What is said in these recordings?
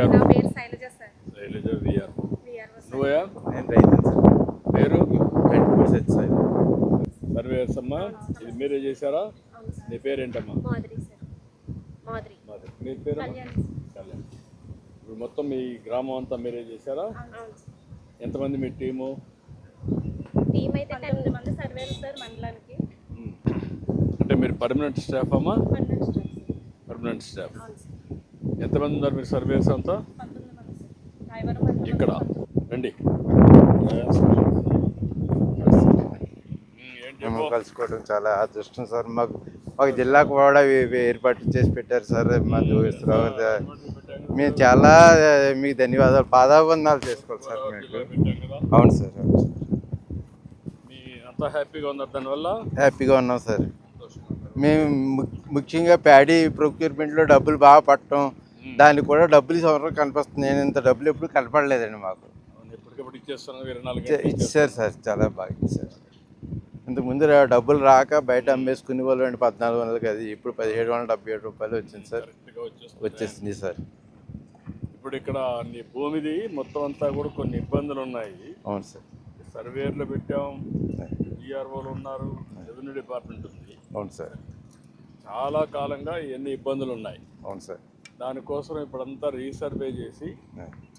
గారు? నా పేరు శైలజ సార్. శైలజ విఆర్. నువ్వయా? నేను రైతు సార్. పేరు కంటిపూడి సత్యసాయి. సర్వేయర్స్ అమ్మా, ఇది మీరే చేశారా? నీ పేరేంటమ్మా? మాధురి సార్. మాధురి. నీ పేరు? కళ్యాణ్. కళ్యాణ్. ఇప్పుడు మొత్తం మీ గ్రామం అంతా మీరే చేశారా? అవును సార్. ఎంతమంది మీ టీము? టీమ్ అయితే 10 మంది సర్వేలు సార్ మండలానికి. అంటే మీరు పర్మనెంట్ స్టాఫ్ అమ్మా? Permanent staff sir. Permanent staff. అవును సార్. ఎంతమంది ఉన్నారు మీరు సర్వేయర్స్ అంతా? 19 మంది సార్. రాయవరం మండలం ఇక్కడ రండి. మేము కలుసుకోవడం చాలా అదృష్టం సార్. మాకు జిల్లాకు కూడా ఏర్పాటు చేసి పెట్టారు సార్. మా మేము చాలా మీకు ధన్యవాదాలు, పాదాబంధాలు చేసుకోవాలి సార్ మీకు. అవును సార్. అంతా హ్యాపీగా ఉన్నారు దానివల్ల? హ్యాపీగా ఉన్నాం సార్. మేము ముఖ్యంగా ప్యాడీ ప్రొక్యూర్మెంట్లో డబ్బులు బాగా పట్టడం, దానికి కూడా డబ్బులు ఈ సంవత్సరం కనిపిస్తుంది. నేను ఇంత డబ్బులు ఎప్పుడు కనపడలేదండి మాకు. ఇచ్చారు సార్, చాలా బాగా ఇచ్చారు. ఇంతకుముందు డబ్బులు రాక బయట అమ్మేసుకునే వాళ్ళు అండి 1400 అది, ఇప్పుడు 1777 రూపాయలు వచ్చింది సార్. వచ్చేసింది సార్. ఇప్పుడు ఇక్కడ నీ భూమిది మొత్తం అంతా కూడా కొన్ని ఇబ్బందులు ఉన్నాయి. అవును సార్. సర్వేర్లు పెట్టాం, డిఆర్ఓలు ఉన్నారు, రెవెన్యూ డిపార్ట్మెంట్ ఉంది. అవును సార్. చాలా కాలంగా ఎన్ని ఇబ్బందులు ఉన్నాయి. అవును సార్. దానికోసం ఇప్పుడంతా రీసర్వే చేసి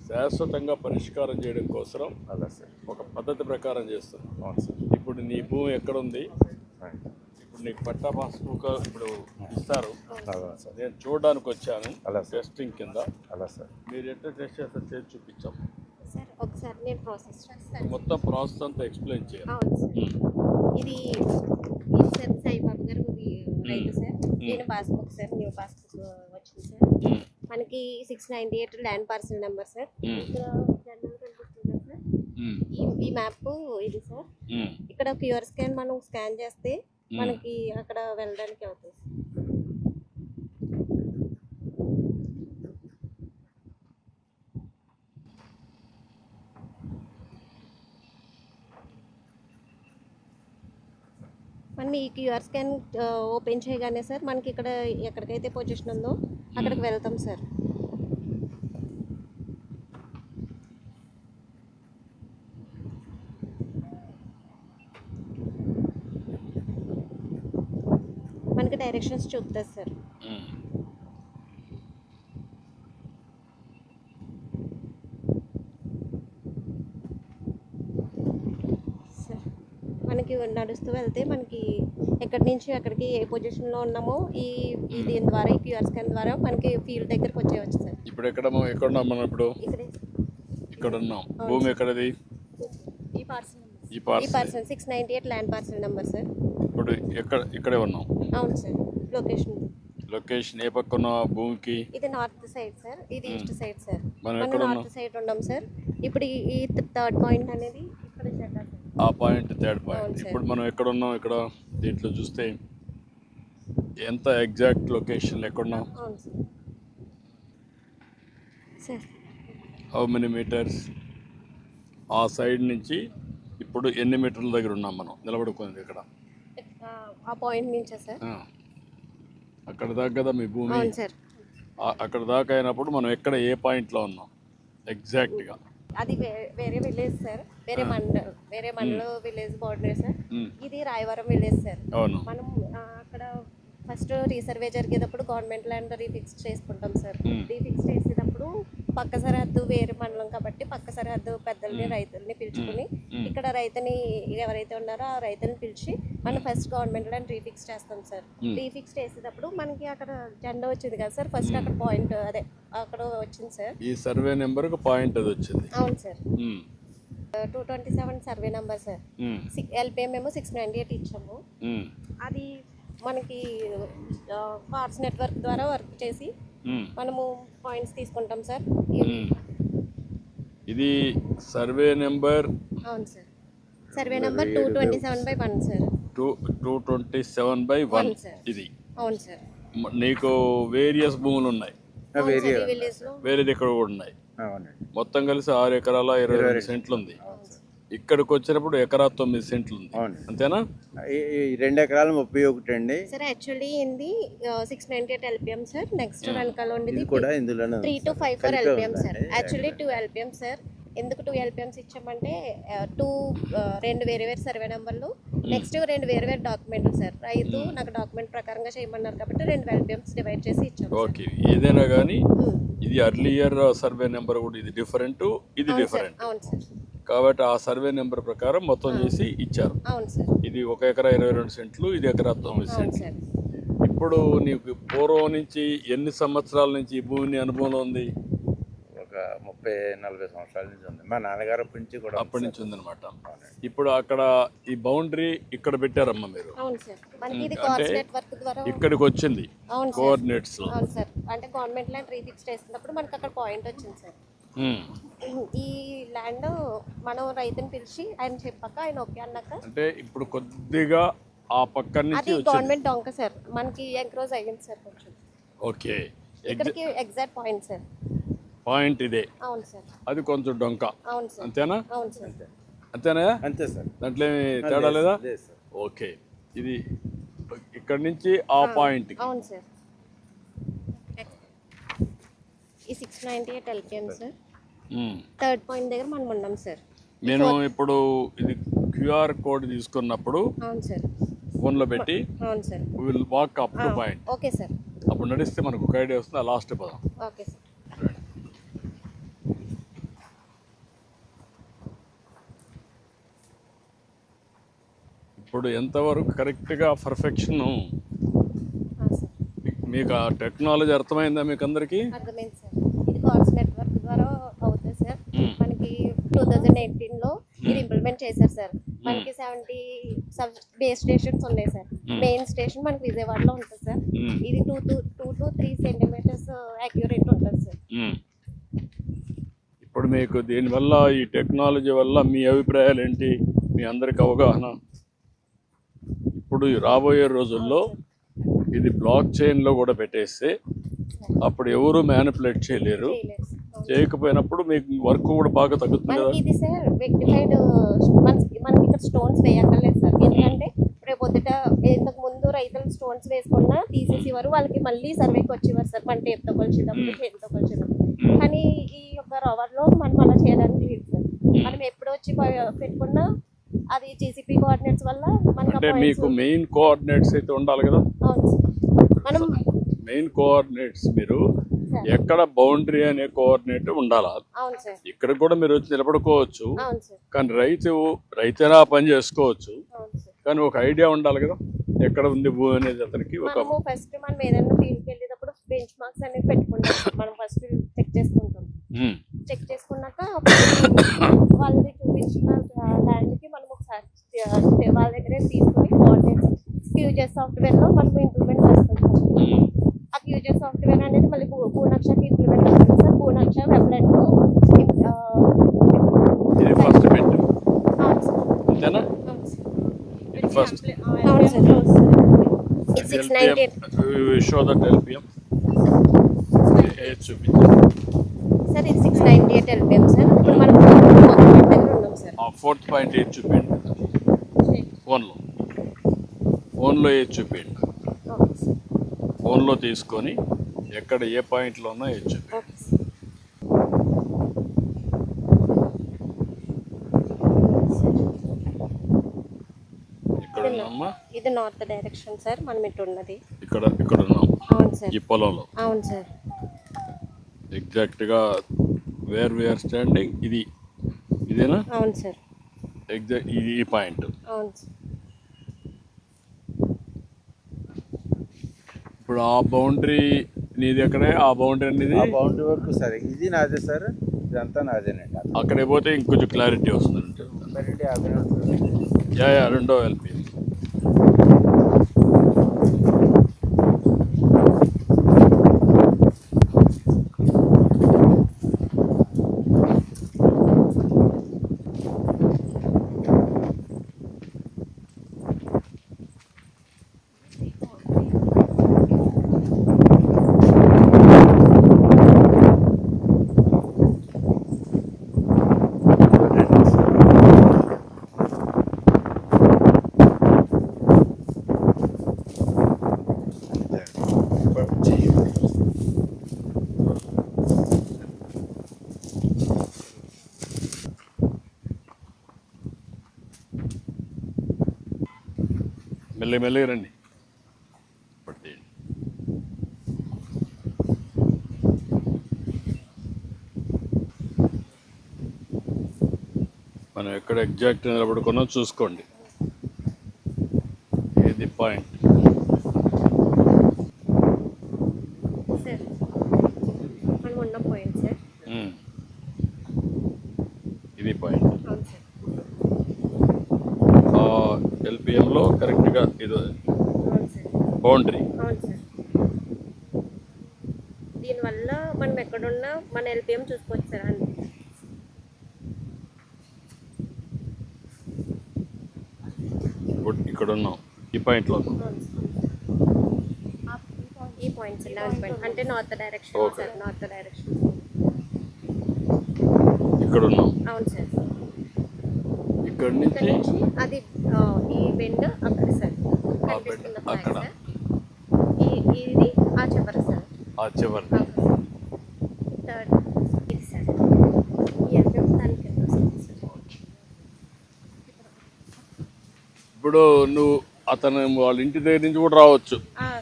శాశ్వతంగా పరిష్కారం చేయడం కోసం అలా సార్ ఒక పద్ధతి ప్రకారం చేస్తున్నాం. అవును సార్. ఇప్పుడు నీ భూమి ఎక్కడుంది, ఇప్పుడు నీకు పట్టా పాస్బుక్ ఇప్పుడు ఇస్తారు. నేను చూడడానికి వచ్చాను టెస్టింగ్ కింద. అలా సార్. మీరు ఎట్లా టెస్ట్ చేస్తారు చేసి చూపించాం సార్. ఒకసారి నేను ప్రాసెస్ చేస్తాను. మొత్తం ప్రాసెస్ అంతా ఎక్స్ప్లెయిన్ చేయాలి. అవును సార్. ఇది సార్ సాయిబాబు గారు రైతు సార్. నేను పాస్బుక్ సార్, న్యూ పాస్బుక్ వచ్చింది సార్. మనకి 698 ల్యాండ్ పార్సల్ నెంబర్ సార్. ఇక్కడ జనరల్ కనిపిస్తుంది సార్. ఈ మ్యాప్ ఇది సార్. ఇక్కడ క్యూఆర్ స్కాన్ మనం స్కాన్ చేస్తే మనకి అక్కడ వెళ్ళడానికి అవుతుంది. మనం ఈ క్యూఆర్ స్కాన్ ఓపెన్ చేయగానే సార్ మనకి ఇక్కడ ఎక్కడికైతే పొజిషన్ ఉందో అక్కడికి వెళ్తాం సార్. మనకి డైరెక్షన్స్ చూపుతుంది సార్. మనకి నడుస్తూ వెళ్తే మనకి ఎక్కడి నుంచి ఎక్కడికి ఏ పొజిషన్లో ఉన్నామో దీని ద్వారా ఈ క్యూఆర్ స్కాన్ ద్వారా మనకి ఫీల్డ్ దగ్గరకు వచ్చేయచ్చు సార్. ఇప్పుడు ఎక్కడున్నాం మనం? ఇప్పుడు ఇక్కడ ఉన్నాం. భూమి ఎక్కడది? ఈ parcel 698 land parcel number sir. ఇప్పుడు ఇక్కడే ఉన్నాం. అవును సార్. లొకేషన్ ఏ పక్క ఉన్న భూమికి? ఇది నార్త్ సైడ్ సార్, ఇది ఈస్ట్ సైడ్ సార్. మనం నార్త్ సైడ్ ఉన్నాం సార్. ఇప్పుడు ఈ థర్డ్ పాయింట్ అనేది ఇక్కడ చెడ్డా సార్. ఆ పాయింట్ థర్డ్ పాయింట్. ఇప్పుడు మనం ఎక్కడ ఉన్నాం? ఇక్కడ దీంట్లో చూస్తే ఎంత ఎగ్జాక్ట్ లొకేషన్ ఎక్కడున్నాం? How many metres? ఆ సైడ్ నుంచి ఇప్పుడు ఎన్ని మీటర్ల దగ్గర ఉన్నాం మనం నిలబడుకుంది? ఇక్కడ ఆ పాయింట్ నుంచా సార్? అక్కడ దాకా కదా మీ భూమి. అక్కడ దాకా అయినప్పుడు మనం ఎక్కడ ఏ పాయింట్లో ఉన్నాం ఎగ్జాక్ట్గా? అది వేరే విలేజ్ సార్, వేరే మండలం విలేజ్ బార్డర్ సార్. ఇది రాయవరం విలేజ్ సార్. మనం అక్కడ ఫస్ట్ రీసర్వే జరిగేటప్పుడు గవర్నమెంట్ ల్యాండ్ రీఫిక్స్ చేసుకుంటాం సార్. రీఫిక్స్ చేసేటప్పుడు పక్క సరిహద్దు వేరే మండలం కాబట్టి పక్క సరిహద్దు పెద్దల్ని రైతుల్ని పిలుచుకుని ఇక్కడ రైతుని ఎవరైతే ఉన్నారో ఆ రైతుని పిలిచి మనం ఫస్ట్ గవర్నమెంట్ ల్యాండ్ రీఫిక్స్ చేస్తాం సార్. రీఫిక్స్ చేసేటప్పుడు మనకి అక్కడ జెండా వచ్చింది కదా సార్, ఫస్ట్ అక్కడ పాయింట్ అదే అక్కడ వచ్చింది సార్. ఈ సర్వే నెంబర్ పాయింట్ అది వచ్చింది. అవును sir. 227 survey number sir. LPM మేము 698 ఇచ్చాము. అది మనకి కార్డ్స్ నెట్వర్క్ ద్వారా వర్క్ చేసి మనము పాయింట్స్ తీసుకుంటాం సార్. ఇది సర్వే నెంబర్. అవును సార్. Survey number 227/1 sir. 227/1 ఇది. అవును సార్. నీకు వేరియస్ భూములు ఉన్నాయి, వేరేది ఇక్కడ కూడా ఉన్నాయి. మొత్తం కలిసి 6 ఎకరాల 22 సెంట్లు ఉంది. ఇక్కడికి వచ్చినప్పుడు ఎకరా 9 సెంట్లు ఉంది, అవును. అంతేనా? ఈ 2 ఎకరాలు 31 అండి. సార్ యాక్చువల్లీ ఏంది 698 ఎల్పిఎం సార్. నెక్స్ట్ వెనకాల ఉండేది ఇది కూడా ఇందులోనే 3254 LPM sir. Actually 2 LPM sir. ఎందుకు 2 ఎల్పిఎంస్ ఇచ్చామంటే రెండు వేరే వేరే సర్వే నెంబర్లు, నెక్స్ట్ 2 వేరే వేరే డాక్యుమెంట్లు సార్. రైతు నాకు డాక్యుమెంట్ ప్రకారంగా చేయమన్నారు కాబట్టి 2 ఎల్పిఎంస్ డివైడ్ చేసి ఇచ్చాము. ఓకే, ఏదైనా కానీ ఇది అర్లియర్ సర్వే నెంబర్ కూడా ఇది డిఫరెంట్, ఇది డిఫరెంట్. అవును సార్. కాబట్టి ఆ సర్వే నెంబర్ ప్రకారం మొత్తం చేసి ఇచ్చారు. అవును సార్. ఇది 1 ఎకరా 22 సెంట్లు, ఇది ఎకరా 9 అవును సెంట్లు. సార్. ఇప్పుడు నీకు పూర్వం నుంచి ఎన్ని సంవత్సరాల నుంచి ఈ భూమిని అనుభవంలో ఉంది? ఒక 30-40 సంవత్సరాల నుంచి ఉంది. మా నాన్నగారు నుంచి కూడా అప్పటి నుంచి ఉందన్నమాట. ఇప్పుడు అక్కడ ఈ బౌండరీ ఇక్కడ పెట్టారమ్మా మీరు. అవును సార్. మనకి ఇది కోఆర్డినేట్ వర్క్ ద్వారా ఇక్కడికి వచ్చింది అవును సార్. కోఆర్డినేట్స్. అవును సార్. అంటే గవర్నమెంట్ ల్యాండ్ రీఫిక్స్ చేసినప్పుడు మనకి అక్కడ పాయింట్ వచ్చింది సార్. ఈ ల్యాండ్ మనం రైతుని పిలిచి ఆయన చెప్పాక ఆయన ఓకే అన్నాక, అంటే ఇప్పుడు కొద్దిగా ఆ పక్క నుంచి అది గవర్నమెంట్ డొంక సార్. మనకి ఎంక్రోజ్ అయ్యింది సార్ కొంచెం. ఓకే, ఇక్కడికి ఎగ్జాక్ట్ పాయింట్ సార్. పాయింట్ ఇదే. అవును సార్. అది కొంచెం డొంక, అవును సార్. అంతేనా? అవును సార్. అంతేనా? అంతే సార్. దాంట్లో ఏమి తేడా లేదా? లేదు సార్. ఓకే, ఇది ఇక్కడ నుంచి ఆ పాయింట్. అవును సార్. ఈ 698 ఎల్పిఎం సార్. థర్డ్ పాయింట్ దగ్గర మనం ఉన్నాం సార్. నేను ఇప్పుడు ఇది క్యూఆర్ కోడ్ తీసుకున్నప్పుడు అవును సార్. ఫోన్లో పెట్టి అవును sir. Will walk up to point. Okay sir. అప్పుడు నడిస్తే మనకు ఒక ఐడియా వస్తుంది. ఆ లాస్ట్ పదం. Okay sir. ఇప్పుడు ఎంతవరకు కరెక్ట్గా పర్ఫెక్షన్ మీకు ఆ టెక్నాలజీ అర్థమైందా మీకు అందరికీ? అర్థమైంది సార్. ఇది కార్డ్స్ నెట్వర్క్ ద్వారా అవుతుంది సార్. మనకి 2018లో ఇది ఇంప్లిమెంట్ చేశారు సార్. మనకి 70 బేస్ స్టేషన్స్ ఉన్నాయి సార్. మెయిన్ స్టేషన్ మనకి విజయవాడలో ఉంటుంది సార్. ఇది 2 to 3 సెంటీమీటర్స్ యాక్యురేట్ ఉంటుంది సార్. ఇప్పుడు మీకు దీనివల్ల ఈ టెక్నాలజీ వల్ల మీ అభిప్రాయాలు ఏంటి? మీ అందరికి అవగాహన? ఇప్పుడు రాబోయే రోజుల్లో ఇది బ్లాక్ చైన్లో కూడా పెట్టేస్తే అప్పుడు ఎవరు మ్యానిపులేట్ చేయలేరు. చేయకపోయినప్పుడు మీకు వర్క్ కూడా బాగా తగ్గుతుంది కదా. మనకి ఇది సార్ రెక్టిఫైడ్. మనకి ఇక్కడ స్టోన్స్ వేయక్కర్లేదు సార్. ఎందుకంటే రేపు పొద్దుట ఇంతకు ముందు రైతులు స్టోన్స్ వేసుకున్నా తీసేసేవారు, వాళ్ళకి మళ్ళీ సర్వేకి వచ్చేవారు సార్. మన టేప్తో కొలిచేటప్పుడు చేతితో కొలిచేటప్పుడు. కానీ ఈ యొక్క రవర్లో మనం అలా చేయడానికి లేదు సార్. మనం ఎప్పుడు వచ్చి పెట్టుకున్నా అది జీసీపీ కోఆర్డినేట్స్ వల్ల మనకి అంటే మీకు మెయిన్ కోఆర్డినేట్స్ అయితే ఉండాలి కదా. అవును సార్. మనం మెయిన్ కోఆర్డినేట్స్ మీరు ఎక్కడ బౌండరీ అనే కోఆర్డినేట్ ఉండాలి. అవును సార్. ఇక్కడ కూడా మీరు వచ్చి నిలబడుకోవచ్చు, అవును సార్. కానీ రైతైనా పని చేసుకోవచ్చు. అవును సార్. కానీ ఒక ఐడియా ఉండాలి కదా ఎక్కడ ఉంది భూ అనేది అతనికి. ఒక ఫస్ట్ మనం ఏదైనా ఫీల్డ్కి వెళ్ళేటప్పుడు బెంచ్ మార్క్స్ అనేది పెట్టుకుంటాం. మనం ఫస్ట్ చెక్ చేసుకుంటాం. చెక్ చేసుకున్నాక వాళ్ళది చూపించిన ల్యాండ్కి మనం ఒకసారి వాళ్ళ దగ్గరే తీసుకుని కోఆర్డినేట్స్ ఫ్యూచర్ సాఫ్ట్వేర్లో మనం ఇంప్లిమెంట్ చేస్తాం సార్. ఆ ఫ్యూచర్ సాఫ్ట్వేర్ అనేది మళ్ళీ పూర్ణాక్షకి ఇంప్లిమెంట్ అవుతుంది సార్. పూర్ణాక్ష వెబ్లెట్ ఇది ఫస్ట్ పెట్టు అంతేనా? ఇది ఫస్ట్. అవును సార్. ఇది 698 షో దట్ ఎల్పిఎం చూపించండి సార్. ఇది 698 ఎల్పిఎం సార్. ఇప్పుడు మనం 4th పాయింట్ దగ్గర ఉన్నాం సార్. 4th పాయింట్ ఏది చూపించండి ఫోన్లో ఏది చూపించండి. ఫోన్లో తీసుకొని ఎక్కడ ఏ పాయింట్లో ఉన్నా ఏది చూపించండి. ఇక్కడ ఉన్నామా? ఇది నార్త్ డైరెక్షన్ సార్. మనం ఇటు ఉన్నది ఇక్కడ ఉన్నాం. అవును సార్. ఈ పొలంలో. అవును సార్. ఎగ్జాక్ట్గా వేర్ వీఆర్ స్టాండింగ్ ఇదేనా? అవును సార్. ఎగ్జాక్ట్ ఈ పాయింట్. అవును సార్. ఇప్పుడు ఆ బౌండరీ నీది ఎక్కడే? ఆ బౌండరీ అనేది ఆ బౌండరీ వరకు సరే ఇది నాదే సార్. ఇదంతా నాదేనండి. అక్కడికి పోతే ఇంకొంచెం క్లారిటీ వస్తుందంటే రెండో ఎల్పి. మెల్లిగా రండి. పట్టి మనం ఎక్కడ ఎగ్జాక్ట్ నిలబడుకున్నా చూసుకోండి. ఇది పాయింట్. సార్ మనం ఉన్న పాయింట్ సార్. ఇది పాయింట్. అవును సార్. ఎల్పిఎంలో కరెక్ట్గా ఇది అవును సార్. బౌండరీ. అవును సార్. దీనివల్ల మనం ఎక్కడున్నా మన ఎల్పిఎం చూసుకోవచ్చు సార్. అండి ఇక్కడ ఉన్నాం ఈ పాయింట్లో. ఈ పాయింట్ సార్ 11 పాయింట్ అంటే north direction sir. North direction ఇక్కడ ఉన్నాం. అవును సార్. ఇక్కడ ఇక్కడ నుంచి నుంచి అది ఈ బెండ్ అక్కడ సార్ ఆ బెడ్ కనిపిస్తున్న ఫ్లాగ్ అక్కడ సార్. ఇది ఆ చివర సార్. ఆ చివరి. థర్డ్ ఇది సార్. ఈ ఎల్పిఎం దాని కింద వస్తుంది సార్. ఇప్పుడు నువ్వు అతను వాళ్ళ ఇంటి దగ్గర నుంచి కూడా రావచ్చు.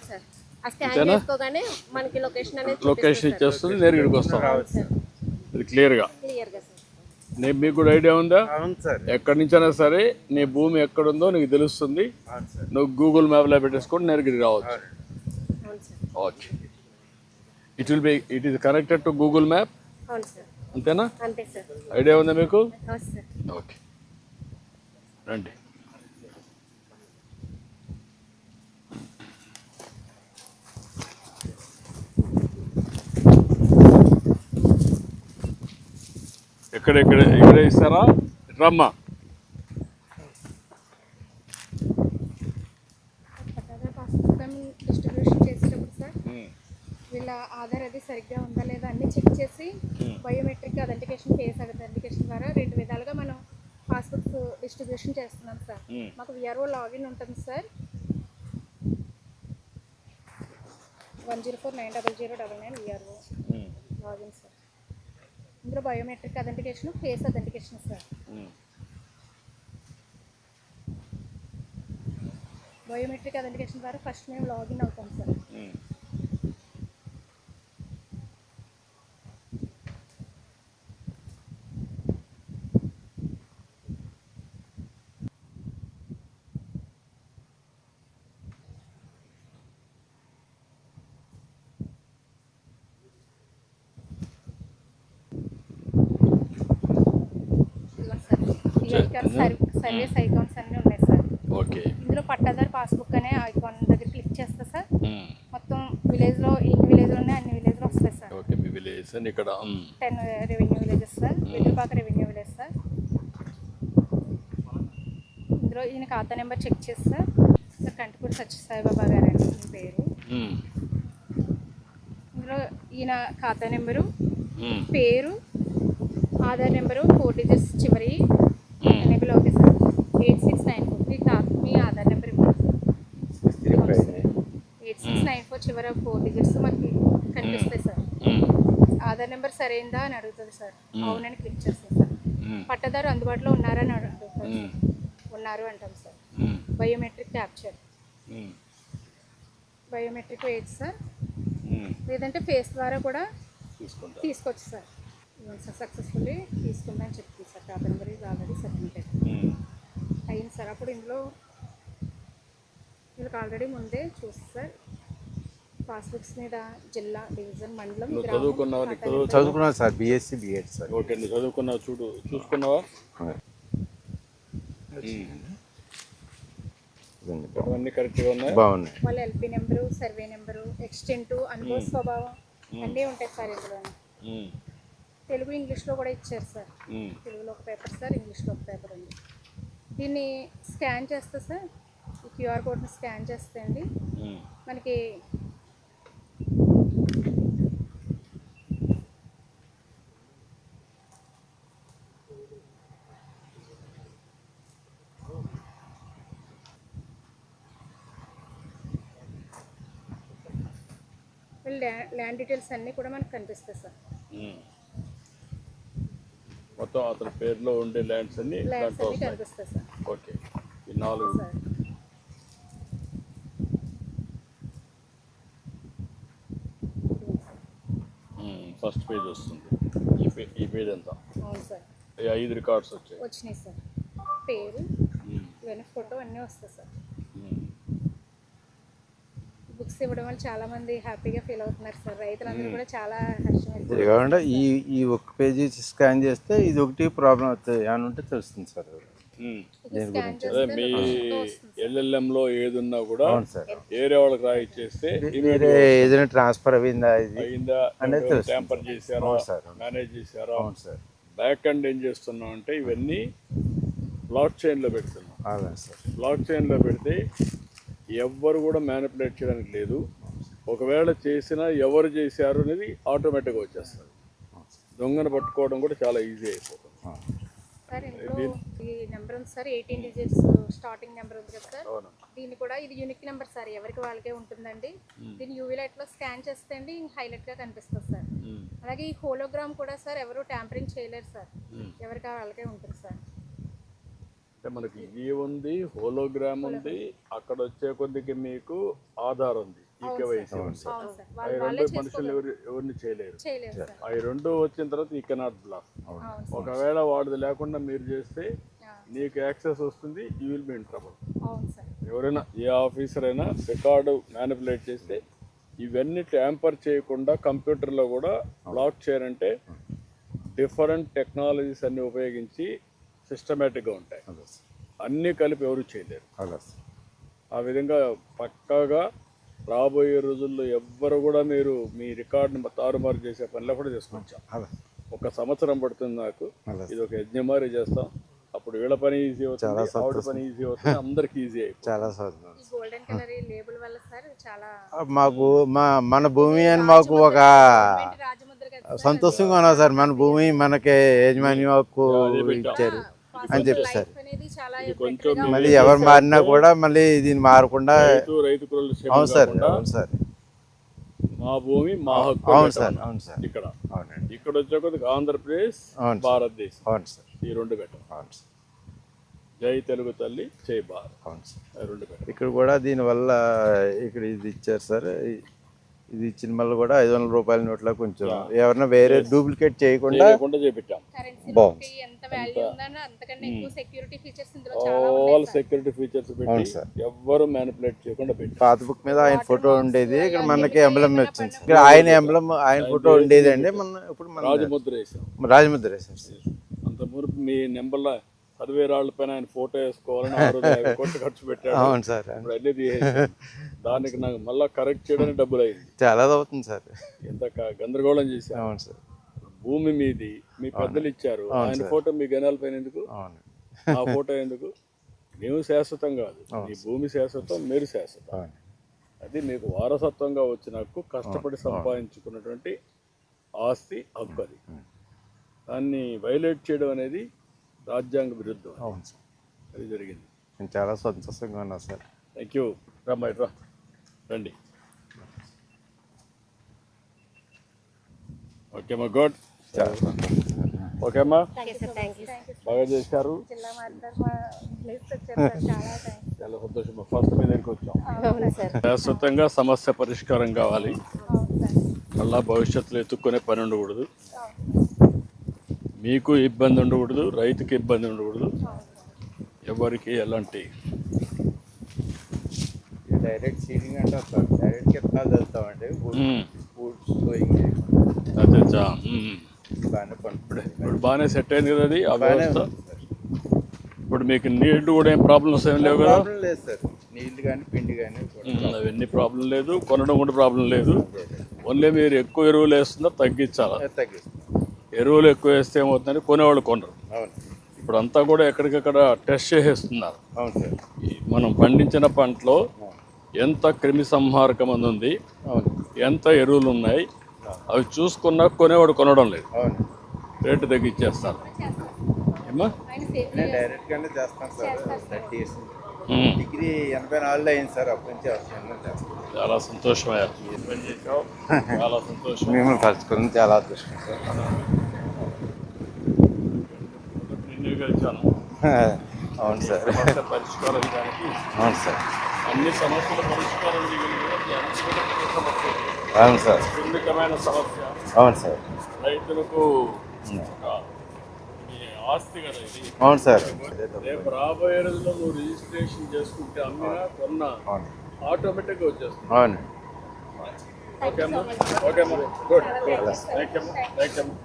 సార్ ఆ స్కాన్ చేసుకోగానే మనకి లొకేషన్ అనేది లొకేషన్ ఇచ్చేస్తుంది, నేరుగా ఇక్కడికి వస్తాం. సార్. ఇది క్లియర్గా. క్లియర్గా సార్. నేను మీకు కూడా ఐడియా ఉందా? అవును సార్. ఎక్కడి నుంచైనా సరే నీ భూమి ఎక్కడుందో నీకు తెలుస్తుంది. అవును సార్. నువ్వు గూగుల్ మ్యాప్లో పెట్టేసుకొని నేరుగా ఇక్కడికి రావచ్చు. అవును sir. Okay. It is connected to Google map. అవును సార్. అంతేనా? అంతే సార్. ఐడియా ఉందా మీకు? అవును సార్. ఓకే, రండి. ఇక్కడే ఇస్తారా? రమ్మా. డిస్ట్రిబ్యూషన్ చేసేటప్పుడు సార్ వీళ్ళ ఆధార్ అది సరిగ్గా ఉందా లేదా అన్ని చెక్ చేసి బయోమెట్రిక్ అథెంటికేషన్ ఫేస్ అథెంటికేషన్ ద్వారా 2 విధాలుగా మనం పాస్బుక్స్ డిస్ట్రిబ్యూషన్ చేస్తున్నాం సార్. మాకు విఆర్ఓ లాగిన్ ఉంటుంది సార్. 104900999 VRO login sir. ఇందులో biometric authentication face authentication sir. Biometric authentication ద్వారా ఫస్ట్ మేము లాగిన్ అవుతాం సార్. సర్వీస్ ఐకాన్స్ అన్నీ ఉన్నాయి సార్. ఓకే. ఇందులో పట్టాదారు పాస్బుక్ అనే ఐకాన్ దగ్గర క్లిక్ చేస్తే సార్ మొత్తం విలేజ్లో ఎన్ని విలేజ్లు ఉన్నాయి అన్ని విలేజ్లో వస్తాయి సార్. ఓకే, మీ విలేజ్ అని ఇక్కడ 10 revenue villages sir. Vellupaka revenue village sir. ఇందులో ఈయన ఖాతా నెంబర్ చెక్ చేసి సార్ కంటిపూడి సత్యసాయిబాబా గారు అండి ఈయన పేరు. ఇందులో ఈయన ఖాతా నెంబరు, పేరు, ఆధార్ నెంబరు 4 డిజిట్స్ చివరి ఎనేబుల్ అవుతాయి సార్. 8694 మీ ఆధార్ నెంబర్ ఇవ్వండి. 8694 చివర 4 డిజిట్స్ మనకి కనిపిస్తాయి సార్. ఆధార్ నెంబర్ సరైందా అని అడుగుతుంది సార్. అవునని క్లిక్ చేస్తాం సార్. పట్టదారు అందుబాటులో ఉన్నారని అడుగుతుంది సార్. ఉన్నారు అంటాం sir. Biometric capture, biometric weight sir. లేదంటే ఫేస్ ద్వారా కూడా తీసుకోవచ్చు సార్. సార్ సక్సెస్ఫుల్లీ తీసుకుందని చెప్తుంది సార్. ఖాతా నెంబర్ ఇది ఆల్రెడీ సబ్మిట్ అయింది సార్. అప్పుడు ఇందులో వీళ్ళకి ఆల్రెడీ ముందే చూసి సార్ పాస్బుక్స్ మీద జిల్లా, డివిజన్, మండలం, చదువుకున్నాను sir. BSc BEd sir. Okay, నువ్వు చదువుకున్నావు, చూసుకున్నావా? అన్నీ కరెక్ట్గా ఉన్నాయి, బాగున్నాయి. వాళ్ళ LP number, survey number, extent, అనుభవ స్వభావం అన్నీ ఉంటాయి సార్ ఇందులో. తెలుగు ఇంగ్లీష్లో కూడా ఇచ్చారు సార్. తెలుగులో ఒక పేపర్ సార్, ఇంగ్లీష్లో ఒక పేపర్ ఉంది. దీన్ని స్కాన్ చేస్తే సార్ ఈ క్యూఆర్ కోడ్ని స్కాన్ చేస్తే అండి మనకి ల్యాండ్ డీటెయిల్స్ అన్నీ కూడా మనకు కనిపిస్తాయి సార్. మొత్తం అతని పేరులో ఉండే ల్యాండ్స్ అన్ని కనిపిస్తాయి సార్. ఓకే, ఈ 4 సార్ ఫస్ట్ పేజ్ వస్తుంది. ఈ పేజ్ ఎంత? అవును సార్, ఈ 5 రికార్డ్స్ వచ్చాయి. వచ్చినాయి సార్. పేరు ఇవన్నీ ఫోటో అన్నీ వస్తాయి సార్. బుక్స్ ఇవ్వడం వల్ల చాలా మంది హ్యాపీగా ఫీల్ అవుతున్నారు సార్. రైతులందరూ కూడా చాలా హర్షం. కాకుండా ఈ ఒక్క పేజీ స్కాన్ చేస్తే ఇది ఒకటి ప్రాబ్లం అవుతుంది అని ఉంటే తెలుస్తుంది సార్. స్కాన్ అదే మీ ఎల్ఎల్ఎంలో ఏదున్నా కూడా అవును సార్. ఏరే వాళ్ళకి రాయిచ్చేస్తే వేరే ఏదైనా ట్రాన్స్ఫర్ అయిందా ఇది అయిందా, అనేది తెలుస్తుంది. ట్యాంపర్ చేశారా, అవును సార్. మేనేజ్ చేశారా. అవును సార్. బ్యాక్ అండ్ ఏం చేస్తున్నాం అంటే ఇవన్నీ బ్లాక్ చైన్లో పెడుతున్నాం. అవును సార్. బ్లాక్ చైన్లో పెడితే ఎవ్వరు కూడా మ్యానిపులేట్ చేయడానికి లేదు. ఒకవేళ చేసినా ఎవరు చేశారు అనేది ఆటోమేటిక్గా వచ్చేస్తుంది. దొంగను పట్టుకోవడం కూడా చాలా ఈజీ అయిపోతుంది. సార్ ఇందులో ఈ నెంబర్ ఉంది సార్, 18 డిజిట్స్ స్టార్టింగ్ నెంబర్ ఉంది కదా సార్. అవును. దీన్ని కూడా ఇది యూనిక్ నెంబర్ సార్, ఎవరికి వాళ్ళకే ఉంటుందండి. దీన్ని యూవీ లైట్లో స్కాన్ చేస్తే అండి హైలైట్గా కనిపిస్తుంది సార్. అలాగే ఈ హోలోగ్రామ్ కూడా సార్ ఎవరు ట్యాంపరింగ్ చేయలేరు సార్, ఎవరికి వాళ్ళకే ఉంటుంది సార్. అంటే మనకి ఇది ఉంది, హోలోగ్రామ్ ఉంది, అక్కడ వచ్చే కొద్దికి మీకు ఆధార్ ఉంది, ఈకేవైసీ ఉంది. అవును సార్, ఆ వాళ్ళు రెండు వాళ్ళే మనుషులు ఎవరిని చేయలేరు. చేయలేరు సార్. ఆ రెండు వచ్చిన తర్వాత ఈ కెనాట్ బ్లాక్. అవును సార్. ఒకవేళ వాడిది లేకుండా మీరు చేస్తే నీకు యాక్సెస్ వస్తుంది, you will be in trouble. అవును సార్. ఎవరైనా ఏ ఆఫీసర్ అయినా రికార్డు మ్యానిపులేట్ చేస్తే ఇవన్నీ ట్యాంపర్ చేయకుండా కంప్యూటర్లో కూడా బ్లాక్ చేయాలంటే డిఫరెంట్ టెక్నాలజీస్ అన్ని ఉపయోగించి సిస్టమేటిక్గా ఉంటాయి. అన్నీ కలిపి ఎవరు చేయలేరు. ఆ విధంగా పక్కాగా రాబోయే రోజుల్లో ఎవ్వరు కూడా మీరు మీ రికార్డుని తారుమారు చేసే పనిలో కూడా చేసుకొచ్చాం. 1 సంవత్సరం పడుతుంది నాకు. ఇది ఒక యజ్ఞమారి చేస్తాం. అప్పుడు వీళ్ళ పని ఈజీ అవుతుంది, ఆవిడ పని ఈజీ అవుతుంది, అందరికి ఈజీ అయిపోతుంది. చాలా ఈ గోల్డెన్ కలర్ లేబుల్ వల్ల సార్ చాలా మాకు మన భూమి అని మాకు ఒక రాజముద్ర కదా సంతోషంగా ఉన్నా సార్. మన భూమి మనకి యజమాని హక్కు ఇచ్చారు అని చెప్పి సార్. అనేది చాలా కొంచెం మళ్ళీ ఎవరు మారినా కూడా మళ్ళీ దీన్ని మారకుండా. రైతు కులం అవును సార్. అవును సార్. మా భూమి మా హక్కు. అవును సార్. అవును సార్. ఇక్కడ అవునండి. ఇక్కడ వచ్చే కొద్దిగా ఆంధ్రప్రదేశ్, అవును సార్. భారతదేశం, అవును సార్. ఈ రెండు పెట్టాం. అవును సార్. జై తెలుగు తల్లి, జై భారత్, అవును సార్. ఈ రెండు పెట్టాం. ఇక్కడ కూడా దీనివల్ల ఇక్కడ ఇది ఇచ్చారు సార్. ఇది ఇచ్చిన వల్ల కూడా 500 రూపాయల నోట్ల కొంచెం ఎవరన్నా వేరే డూప్లికేట్ చేయకుండా లేకుండా చేపించాం. బాగుంది. ఎంత వాల్యూ ఉందన్న అంతకన్నా ఎక్కువ సెక్యూరిటీ ఫీచర్స్ ఇందులో చాలా ఉన్నాయి ఆల్ సెక్యూరిటీ ఫీచర్స్ పెట్టి ఎవ్వరు మ్యానిపులేట్ చేయకుండా పెట్టాం. పాత బుక్ మీద ఆయన ఫోటో ఉండేది. ఇక్కడ మనకి ఎంబ్లం వచ్చింది. ఇక్కడ ఆయన ఎంబ్లం, ఆయన ఫోటో ఉండేది అండి. ఇప్పుడు మన రాజముద్ర వేసాం. రాజముద్ర వేసాం సార్. అంత మురుపు మీ నెంబర్లో 60,000 రాళ్ళ పైన ఆయన ఫోటో వేసుకోవాలని 6 కోట్లు ఖర్చు పెట్టాడు. అవును సార్. ఇప్పుడు అన్నీ తీసేసాం. దానికి నాకు మళ్ళీ కరెక్ట్ చేయడానికి డబ్బులు అయింది. చాలా అవుతుంది సార్. ఎంత గందరగోళం చేశాను. అవును సార్. భూమి మీది, మీ పెద్దలు ఇచ్చారు, ఆయన ఫోటో మీ గనాల పైన ఎందుకు, అవును. ఆ ఫోటో ఎందుకు? మేము శాశ్వతం కాదు, మీ భూమి శాశ్వతం, మీరు శాశ్వతం. అవును. అది మీకు వారసత్వంగా వచ్చిన హక్కు, కష్టపడి సంపాదించుకున్నటువంటి ఆస్తి హక్కు. అది దాన్ని వైలేట్ చేయడం అనేది రాజ్యాంగ విరుద్ధం. అవును సార్. అది జరిగింది. నేను చాలా సంతోషంగా ఉన్నా సార్. Thank you. రా రండి. ఓకే అమ్మా, గుడ్. ఓకే అమ్మా, బాగా చేశారు. జిల్లా మాట్లాడారు, మా ప్లేస్ వచ్చారు సార్. చాలా థ్యాంక్స్. చాలా సంతోషం. ఫస్ట్ మీ దగ్గరికి వచ్చాం. అవును సార్. శాశ్వతంగా సమస్య పరిష్కారం కావాలి. అవును సార్. మళ్ళా భవిష్యత్తులో ఎత్తుక్కునే పని ఉండకూడదు, మీకు ఇబ్బంది ఉండకూడదు, రైతుకి ఇబ్బంది ఉండకూడదు, ఎవరికి ఎలాంటి. డైరెక్ట్ సీడింగ్ అంటారు సార్. డైరెక్ట్ విత్తనాలు చదువుతామండి. అదే బాగానే పండుతుంది. ఇప్పుడు బాగానే సెట్ అయింది కదా అది ఆ వ్యవస్థ. ఇప్పుడు మీకు నీళ్ళు కూడా ఏం ప్రాబ్లమ్స్ ఏం లేవు కదా? ప్రాబ్లం లేదు సార్. నీళ్ళు కానీ పిండి కానీ అవన్నీ ప్రాబ్లం లేదు, కొనడం కూడా ప్రాబ్లం లేదు. ఓన్లీ మీరు ఎక్కువ ఎరువులు వేస్తున్నారు, తగ్గించాలి. తగ్గిస్తాం. ఎరువులు ఎక్కువ వేస్తే ఏమవుతుందని కొనేవాళ్ళు కొనరు. అవును. ఇప్పుడు అంతా కూడా ఎక్కడికక్కడ టెస్ట్ చేసేస్తున్నారు. అవును సార్. మనం పండించిన పంటలో ఎంత క్రిమి సంహారకం ఉంది, అవును, ఎంత ఎరువులు ఉన్నాయి, అవి చూసుకున్నా కొనేవాడు కొనడం లేదు. అవును. రేటు తగ్గించేస్తారు. ఏమ్మా? ఆయన సేఫ్ నేను డైరెక్ట్గానే చేస్తాను సార్. 30 years. డిగ్రీ 84లో అయింది సార్. అప్పటి నుంచి చేస్తాను. చాలా సంతోషమయ్యా. పని చేసావు, చాలా సంతోషం. మిమ్మల్ని కలుసుకుని చాలా అదృష్టం సార్. నిన్ను కలిసాను. అవును సార్. పరిష్కారం దానికి అవును సార్. అన్ని సమస్యలు పరిష్కారం చేయగలిగితే అన్ని కూడా పెద్ద సమస్య, అవును సార్, సున్నితమైన సమస్య. అవును సార్, రైతులకు ఒక ఇది ఆస్తి కదా ఇది. అవును సార్, రేపు రాబోయే రోజుల్లో నువ్వు రిజిస్ట్రేషన్ చేసుకుంటే అమ్మినా కొన్నా అవును, ఆటోమేటిక్గా వచ్చేస్తుంది. అవును. ఓకే అమ్మా, ఓకే అమ్మా, గుడ్ గుడ్, థ్యాంక్ యూ అమ్మా, థ్యాంక్ యూ అమ్మా.